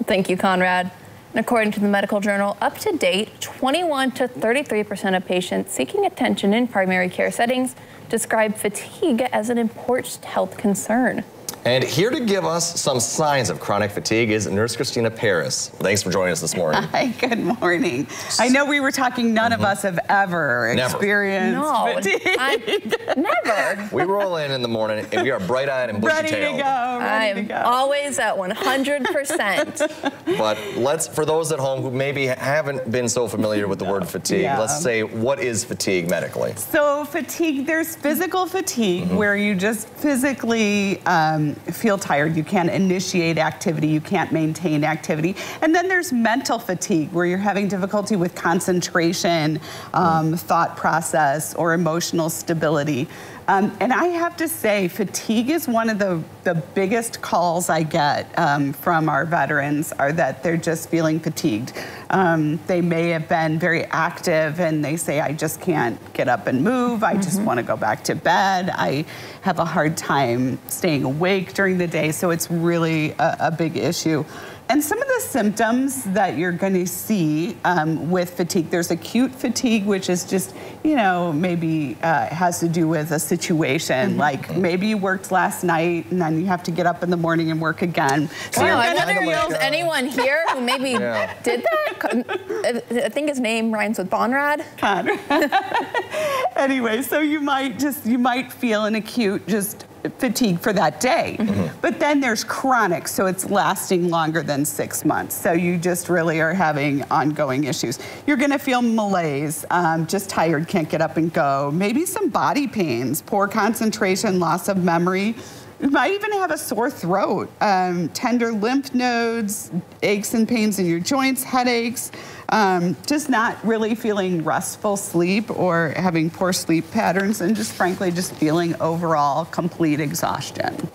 Thank you, Conrad. And according to the medical journal, up to date, 21 to 33% of patients seeking attention in primary care settings describe fatigue as an important health concern. And here to give us some signs of chronic fatigue is Nurse Christina Paris. Thanks for joining us this morning. Hi, good morning. I know we were talking, none of us have ever experienced fatigue. Never. We roll in the morning and we are bright-eyed and bushy-tailed. Ready to go. Always at 100%. But for those at home who maybe haven't been so familiar with the word fatigue, let's say, what is fatigue medically? So fatigue, there's physical fatigue where you just physically feel tired. You can't initiate activity. You can't maintain activity. And then there's mental fatigue where you're having difficulty with concentration, thought process, or emotional stability. And I have to say, fatigue is one of the biggest calls I get from our veterans are that they're just feeling fatigued. They may have been very active and they say, I just can't get up and move. I just want to go back to bed. I have a hard time staying awake during the day. So it's really a big issue. And some of the symptoms that you're going to see with fatigue, there's acute fatigue, which is just, you know, maybe has to do with a situation. Like maybe you worked last night and then you have to get up in the morning and work again. So I wonder if there's anyone here who maybe did that. I think his name rhymes with Bonrad. Conrad. Anyway, so you might feel an acute fatigue for that day. But then there's chronic, so it's lasting longer than 6 months. So you just really are having ongoing issues. You're gonna feel malaise, just tired, can't get up and go. Maybe some body pains, poor concentration, loss of memory. You might even have a sore throat, tender lymph nodes, aches and pains in your joints, headaches, just not really feeling restful sleep or having poor sleep patterns, and just frankly just feeling overall complete exhaustion.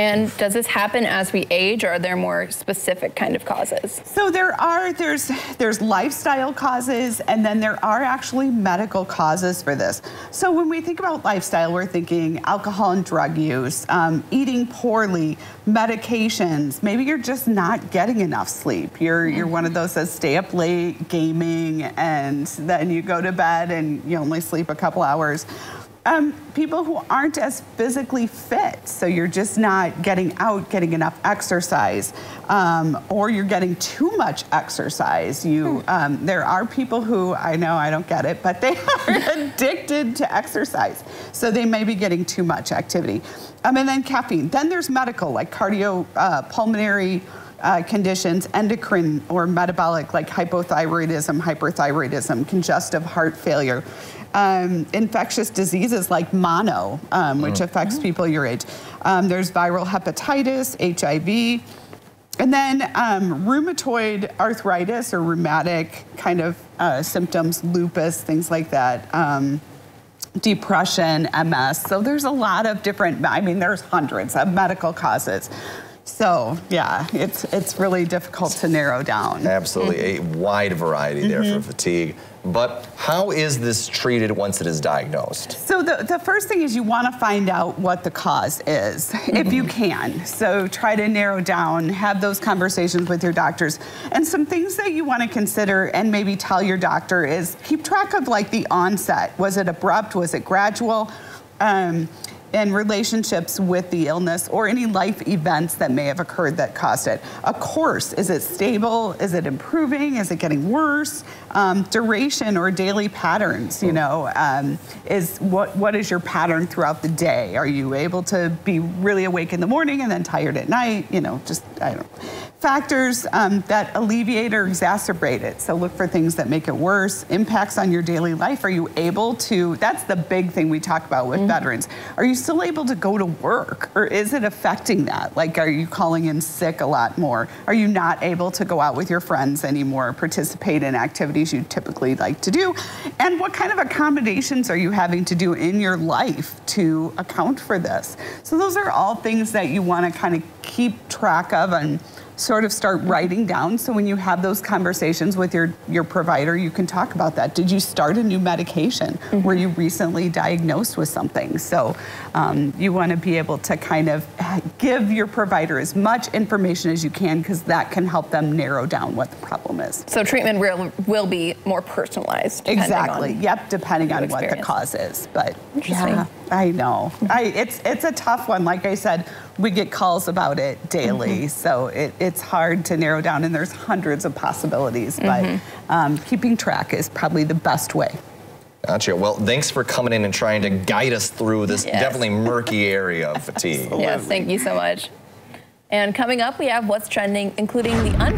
And does this happen as we age, or are there more specific kind of causes? So there's lifestyle causes, and then there are actually medical causes for this. So when we think about lifestyle, we're thinking alcohol and drug use, eating poorly, medications. Maybe you're just not getting enough sleep. You're one of those that stay up late gaming, and then you go to bed and you only sleep a couple hours. People who aren't as physically fit, so you're just not getting out, getting enough exercise, or you're getting too much exercise. There are people who, I know I don't get it, but they are addicted to exercise, so they may be getting too much activity. And then caffeine. Then there's medical, like cardiopulmonary conditions, endocrine or metabolic, like hypothyroidism, hyperthyroidism, congestive heart failure. Infectious diseases like mono, which affects people your age. There's viral hepatitis, HIV, and then rheumatoid arthritis or rheumatic kind of symptoms, lupus, things like that. Depression, MS. So there's a lot of different, I mean, there's hundreds of medical causes. So yeah, it's really difficult to narrow down. Absolutely, a wide variety there for fatigue. But how is this treated once it is diagnosed? So the first thing is you want to find out what the cause is, if you can. So try to narrow down, have those conversations with your doctors. And some things that you want to consider and maybe tell your doctor is keep track of like the onset. Was it abrupt? Was it gradual? And relationships with the illness or any life events that may have occurred that caused it. A course, is it stable? Is it improving? Is it getting worse? Duration or daily patterns, you know, what is your pattern throughout the day? Are you able to be really awake in the morning and then tired at night? You know, just, I don't know. Factors that alleviate or exacerbate it. So look for things that make it worse. Impacts on your daily life. Are you able to, that's the big thing we talk about with veterans. Are you still able to go to work, or is it affecting that? Like, are you calling in sick a lot more? Are you not able to go out with your friends anymore, participate in activities you typically like to do? And what kind of accommodations are you having to do in your life to account for this? So those are all things that you want to kind of keep track of and sort of start writing down. So when you have those conversations with your provider, you can talk about that. Did you start a new medication? Were you recently diagnosed with something? So you want to be able to kind of give your provider as much information as you can, because that can help them narrow down what the problem is. So treatment will be more personalized. Exactly. Yep. Depending on what the cause is. But yeah, I know. It's a tough one. Like I said, we get calls about it daily, so it's hard to narrow down, and there's hundreds of possibilities. But keeping track is probably the best way. Gotcha. Well, thanks for coming in and trying to guide us through this definitely murky area of fatigue. Yes, thank you so much. And coming up, we have what's trending, including the